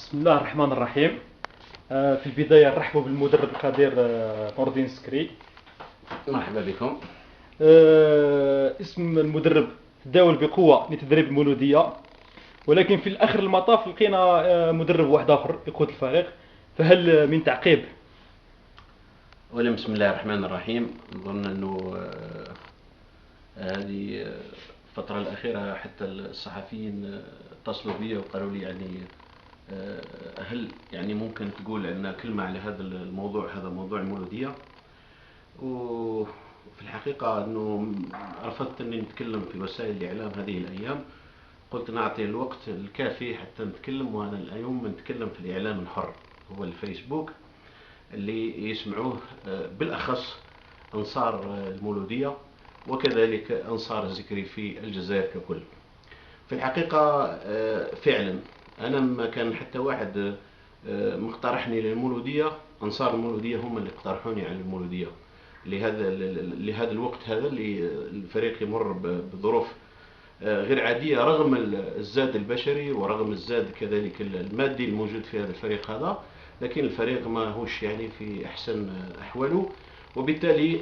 بسم الله الرحمن الرحيم. في البداية نرحب بالمدرب القدير نور الدين سكري. مرحبا بكم. اسم المدرب تداول بقوة لتدريب المولودية، ولكن في الآخر المطاف لقينا مدرب واحد آخر يقود الفريق، فهل من تعقيب؟ أولا بسم الله الرحمن الرحيم. نظن أنه هذه الفترة الأخيرة حتى الصحفيين اتصلوا بي وقالوا لي يعني هل يعني ممكن تقول لنا كلمة على هذا الموضوع، هذا موضوع المولودية. وفي الحقيقة أنه رفضت أني نتكلم في وسائل الإعلام هذه الأيام. قلت نعطي الوقت الكافي حتى نتكلم، وأنا اليوم نتكلم في الإعلام الحر، هو الفيسبوك اللي يسمعوه بالأخص أنصار المولودية وكذلك أنصار الذكري في الجزائر ككل. في الحقيقة فعلا أنا ما كان حتى واحد مقترحني للمولودية. أنصار المولودية هم اللي اقترحوني على المولودية لهذا الوقت، هذا اللي الفريق يمر بظروف غير عادية، رغم الزاد البشري ورغم الزاد كذلك المادي الموجود في هذا الفريق هذا، لكن الفريق ما هوش يعني في أحسن أحواله. وبالتالي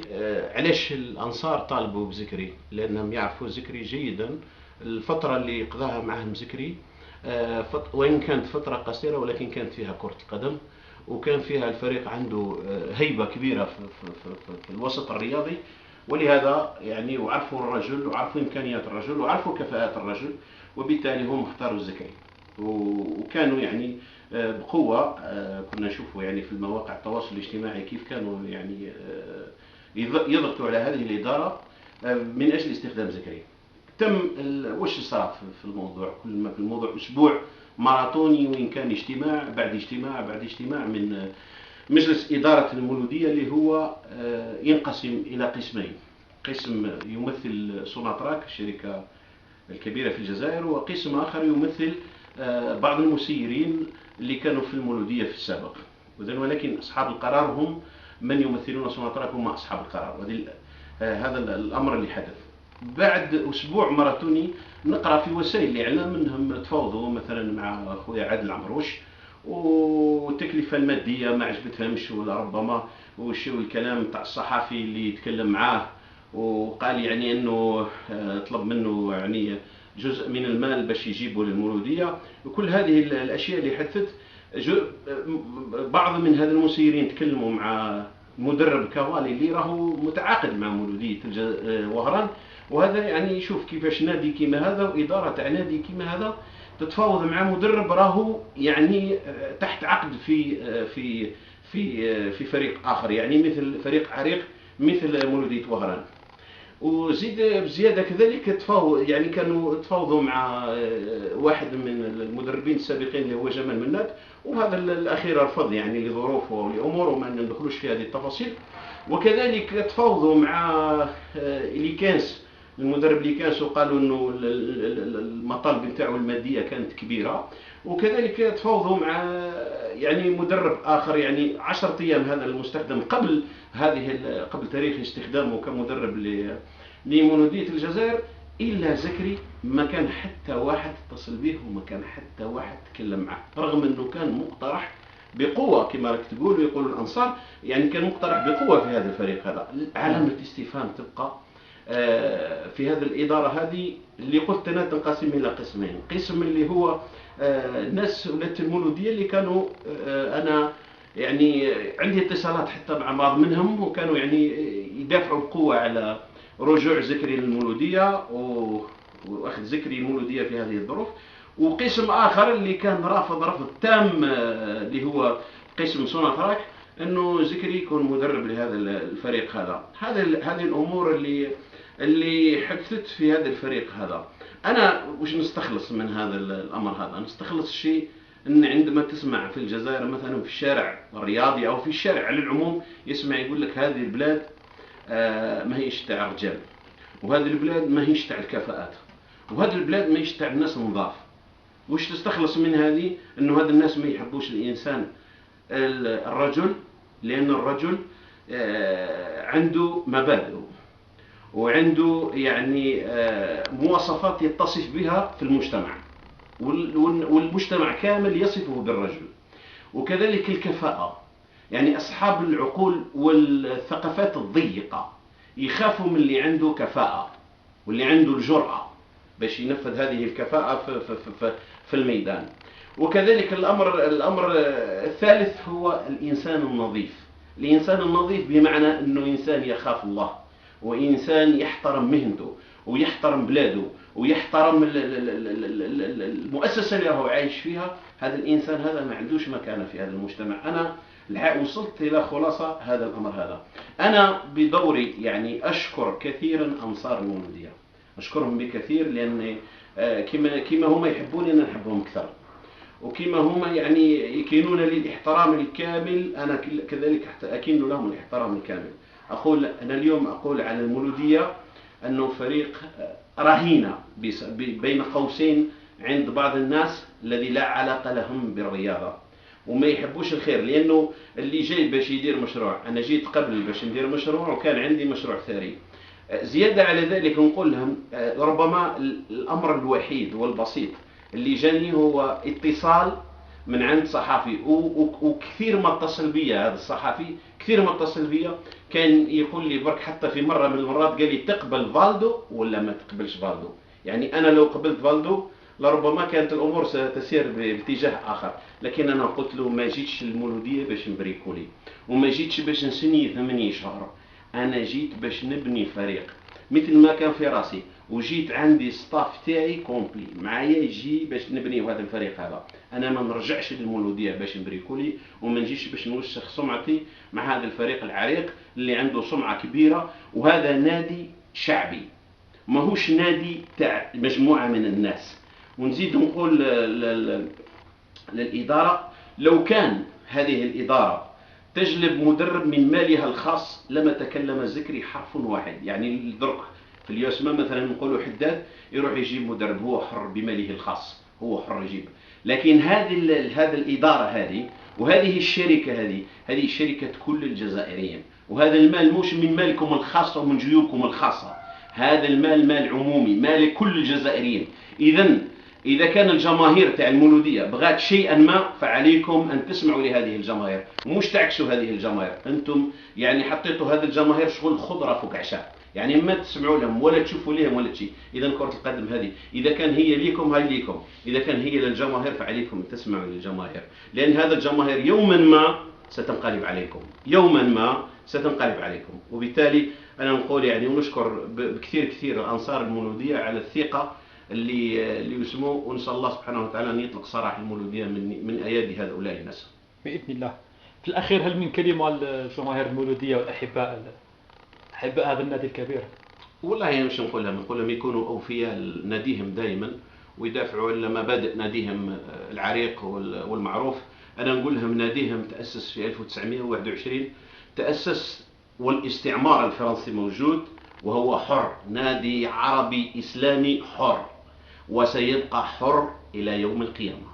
علاش الأنصار طالبوا بزكري؟ لأنهم يعرفوا زكري جيدا. الفترة اللي قضاها معهم زكري وإن كانت فترة قصيرة ولكن كانت فيها كرة القدم، وكان فيها الفريق عنده هيبة كبيرة في الوسط الرياضي. ولهذا يعني وعرفوا الرجل وعرفوا إمكانيات الرجل وعرفوا كفاءات الرجل، وبالتالي هم اختاروا الزكري. وكانوا يعني بقوة كنا نشوفوا يعني في المواقع التواصل الاجتماعي كيف كانوا يعني يضغطوا على هذه الإدارة من أجل استخدام زكريا. تم وش صار في الموضوع؟ كل ما في الموضوع أسبوع ماراثوني، وإن كان اجتماع بعد اجتماع بعد اجتماع من مجلس إدارة المولودية، اللي هو ينقسم إلى قسمين: قسم يمثل سوناتراك الشركة الكبيرة في الجزائر، وقسم آخر يمثل بعض المسيرين اللي كانوا في المولودية في السابق. ولكن أصحاب القرار هم من يمثلون سوناتراك، هم أصحاب القرار. هذا الأمر اللي حدث بعد أسبوع ماراثوني. نقرأ في وسائل الإعلام أنهم تفاوضوا مثلا مع أخويا عادل عمروش، والتكلفة المادية ما عجبتهمش، ولا ربما وش الكلام تاع الصحفي اللي يتكلم معاه وقال يعني انه طلب منه يعني جزء من المال باش يجيبه للمولودية. وكل هذه الاشياء اللي حدثت، بعض من هذا المسيرين تكلموا مع مدرب كوالي اللي راهو متعاقد مع مولودية وهران. وهذا يعني يشوف كيفاش نادي كيما هذا وإدارة تاع نادي كيما هذا تتفاوض مع مدرب راهو يعني تحت عقد في فريق آخر، يعني مثل فريق عريق مثل مولودية وهران. وزيد بزياده كذلك تفاوض، يعني كانوا تفاوضوا مع واحد من المدربين السابقين اللي هو جمال منات، وهذا الاخير رفض يعني لظروفه ولاموره وما ندخلوش في هذه التفاصيل. وكذلك تفاوضوا مع ليكانس، المدرب ليكانس، وقالوا انه المطالب نتاعو الماديه كانت كبيره. وكذلك تفاوضوا مع يعني مدرب اخر يعني 10 ايام هذا المستخدم قبل تاريخ استخدامه كمدرب لمولودية الجزائر. إلا زكري ما كان حتى واحد اتصل به وما كان حتى واحد تكلم معه، رغم أنه كان مقترح بقوة كما راك تقول ويقول الأنصار، يعني كان مقترح بقوة في هذا الفريق هذا. علامة استفهام تبقى في هذه الإدارة هذه اللي قلت أنا تنقسم إلى قسمين: قسم اللي هو ناس ولات المولودية اللي كانوا أنا يعني عندي اتصالات حتى مع بعض منهم، وكانوا يعني يدافعوا بقوة على رجوع زكري للمولودية واخذ زكري المولودية في هذه الظروف. وقسم آخر اللي كان رافض رفض تام اللي هو قسم سوناتراك، انه زكري يكون مدرب لهذا الفريق هذا. هذه الامور اللي حدثت في هذا الفريق هذا. انا وش نستخلص من هذا الامر هذا؟ نستخلص شيء ان عندما تسمع في الجزائر مثلا في الشارع الرياضي او في الشارع على العموم يسمع يقول لك هذه البلاد ما هيش تاع رجال، وهذه البلاد ما هيش تاع الكفاءات، وهذه البلاد ما هيش تاع الناس النظاف. وش تستخلص من هذه؟ انه هذا الناس ما يحبوش الانسان الرجل، لان الرجل عنده مبادئ وعنده يعني مواصفات يتصف بها في المجتمع. والمجتمع كامل يصفه بالرجل. وكذلك الكفاءة، يعني أصحاب العقول والثقافات الضيقة يخافوا من اللي عنده كفاءة واللي عنده الجرأة باش ينفذ هذه الكفاءة في الميدان. وكذلك الأمر الثالث هو الإنسان النظيف. الإنسان النظيف بمعنى أنه إنسان يخاف الله، وإنسان يحترم مهنته ويحترم بلاده ويحترم المؤسسة اللي هو عايش فيها. هذا الإنسان هذا ما عندوش مكانة في هذا المجتمع. أنا وصلت إلى خلاصة هذا الأمر هذا. أنا بدوري يعني أشكر كثيرا أنصار المولودية، أشكرهم بكثير، لأن كما هم يحبوني أنا نحبهم أكثر، وكما هم يعني يكينون لي الاحترام الكامل أنا كذلك أكين لهم الاحترام الكامل. أنا اليوم أقول على المولودية أنه فريق رهينة بين قوسين عند بعض الناس الذي لا علاقة لهم بالرياضة وما يحبوش الخير، لأنه اللي جاي باش يدير مشروع، أنا جيت قبل باش ندير مشروع وكان عندي مشروع ثري. زيادة على ذلك نقول لهم ربما الأمر الوحيد والبسيط اللي جاني هو اتصال من عند صحفي، وكثير ما اتصل بيا هذا الصحفي، كثير ما اتصل بيا كان يقول لي برك حتى في مرة من المرات قال لي تقبل فالدو ولا ما تقبلش فالدو. يعني أنا لو قبلت فالدو لربما كانت الأمور ستسير باتجاه آخر، لكن أنا قلت له ما جيتش المولودية باش نبريكولي، وما جيتش باش نسني 8 شهر، أنا جيت باش نبني فريق مثل ما كان في راسي، وجيت عندي ستاف تاعي كومبلي معايا يجي باش نبني هذا الفريق هذا. أنا ما نرجعش للمولودية باش نبريكولي، وما نجيش باش نوسخ سمعتي مع هذا الفريق العريق اللي عنده سمعة كبيرة. وهذا نادي شعبي ماهوش نادي تاع مجموعة من الناس. ونزيد نقول للإدارة، لو كان هذه الإدارة تجلب مدرب من مالها الخاص لما تكلم زكري حرف واحد. يعني درك في اليوسما مثلا نقولوا حداد يروح يجيب مدرب، هو حر بماله الخاص، هو حر يجيب. لكن هذه الإدارة هذه وهذه الشركة هذه شركة كل الجزائريين، وهذا المال مش من مالكم الخاص ومن جيوبكم الخاصة، هذا المال مال عمومي، مال كل الجزائريين. إذا كان الجماهير تاع المولودية بغات شيئا ما فعليكم أن تسمعوا لهذه الجماهير ومش تعكسوا هذه الجماهير. أنتم يعني حطيتوا هذه الجماهير شغل خضرة فوق عشاء، يعني ما تسمعوا لهم ولا تشوفوا لهم ولا شيء. إذا كرة القدم هذه إذا كان هي ليكم هاي ليكم، إذا كان هي للجماهير فعليكم تسمعوا للجماهير، لأن هذا الجماهير يوما ما ستنقلب عليكم، يوما ما ستنقلب عليكم. وبالتالي أنا نقول يعني ونشكر بكثير أنصار المولودية على الثقة اللي يسموه، ونسأل الله سبحانه وتعالى أن يطلق سراح المولودية من أيادي هؤلاء الناس بإذن الله. في الأخير هل من كلمة لجماهير المولودية والأحباء هذا النادي الكبير؟ والله مش نقول لهم يكونوا أوفياء لناديهم دائما ويدافعوا على مبادئ ناديهم العريق والمعروف. أنا نقول لهم ناديهم تأسس في 1921، تأسس والاستعمار الفرنسي موجود، وهو حر، نادي عربي إسلامي حر، وسيبقى حر إلى يوم القيامة.